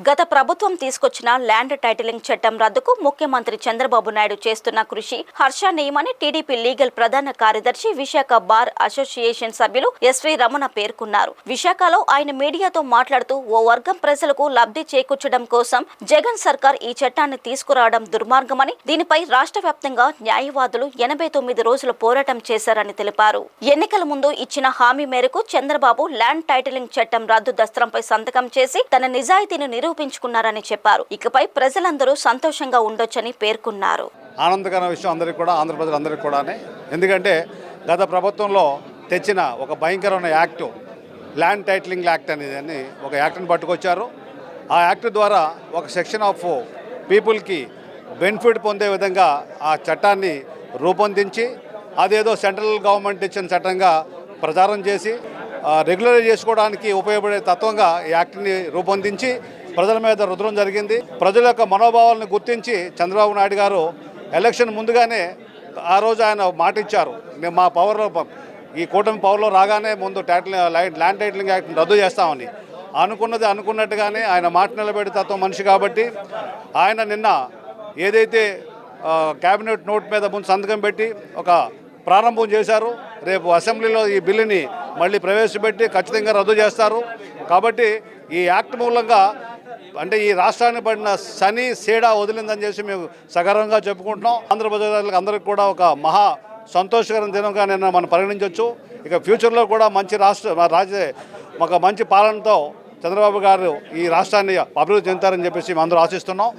గత ప్రభుత్వం తీసుకొచ్చిన ల్యాండ్ టైటిలింగ్ చట్టం రద్దుకు ముఖ్యమంత్రి చంద్రబాబు నాయుడు చేస్తున్న కృషి హర్షణీయమని టీడీపీ లీగల్ ప్రధాన కార్యదర్శి విశాఖ బార్ అసోసియేషన్ సభ్యులు ఎస్వి రమణ పేర్కొన్నారు. విశాఖలో ఆయన మీడియాతో మాట్లాడుతూ ఓ వర్గం ప్రజలకు లబ్ధి చేకూర్చడం కోసం జగన్ సర్కార్ ఈ చట్టాన్ని తీసుకురావడం దుర్మార్గమని, దీనిపై రాష్ట్ర వ్యాప్తంగా న్యాయవాదులు 89 రోజులు పోరాటం చేశారని తెలిపారు. ఎన్నికల ముందు ఇచ్చిన హామీ మేరకు చంద్రబాబు ల్యాండ్ టైటిలింగ్ చట్టం రద్దు దస్త్రంపై సంతకం చేసి తన నిజాయితీని నిరూపించుకున్నారని చెప్పారు. ఇకపై ప్రజలందరూ సంతోషంగా ఉండొచ్చని పేర్కొన్నారు. ఆనందకరమైన విషయం అందరికీ కూడా, ఆంధ్ర ప్రజలందరికీ కూడానే. ఎందుకంటే గత ప్రభుత్వంలో తెచ్చిన ఒక భయంకరమైన యాక్టు, ల్యాండ్ టైటిలింగ్ యాక్ట్ అనేది ఒక యాక్ట్ని పట్టుకొచ్చారు. ఆ యాక్ట్ ద్వారా ఒక సెక్షన్ ఆఫ్ పీపుల్కి బెనిఫిట్ పొందే విధంగా ఆ చట్టాన్ని రూపొందించి అదేదో సెంట్రల్ గవర్నమెంట్ ఇచ్చిన చట్టంగా ప్రచారం చేసి రెగ్యులరైజ్ చేసుకోవడానికి ఉపయోగపడే తత్వంగా ఈ యాక్ట్ని రూపొందించి ప్రజల మీద రుద్దడం జరిగింది. ప్రజల యొక్క మనోభావాలను గుర్తించి చంద్రబాబు నాయుడు గారు ఎలక్షన్ ముందుగానే ఆ రోజు ఆయన మాట ఇచ్చారు, నేను మా పవర్లో ఈ కూటమి పవర్లో రాగానే ముందు ల్యాండ్ టైటిలింగ్ యాక్ట్ని రద్దు చేస్తామని. అనుకున్నది అనుకున్నట్టుగానే ఆయన మాట నిలబెడే తత్వం మనిషి కాబట్టి ఆయన నిన్న ఏదైతే క్యాబినెట్ నోట్ మీద ముందు సంతకం పెట్టి ఒక ప్రారంభం చేశారు. రేపు అసెంబ్లీలో ఈ బిల్లుని మళ్ళీ ప్రవేశపెట్టి ఖచ్చితంగా రద్దు చేస్తారు. కాబట్టి ఈ యాక్ట్ మూలంగా అంటే ఈ రాష్ట్రానికి పడిన శని సేడా వదిలిందని చేసి మేము సగర్వంగా చెప్పుకుంటున్నాం. ఆంధ్రప్రదేశ్కి అందరికీ కూడా ఒక మహా సంతోషకరమైన దినంగా నిన్న మనం పరిగణించవచ్చు. ఇక ఫ్యూచర్లో కూడా మంచి ఒక మంచి పాలనతో చంద్రబాబు గారు ఈ రాష్ట్రాన్ని అభివృద్ధి చెందుతారని చెప్పేసి మేము అందరూ ఆశిస్తున్నాం.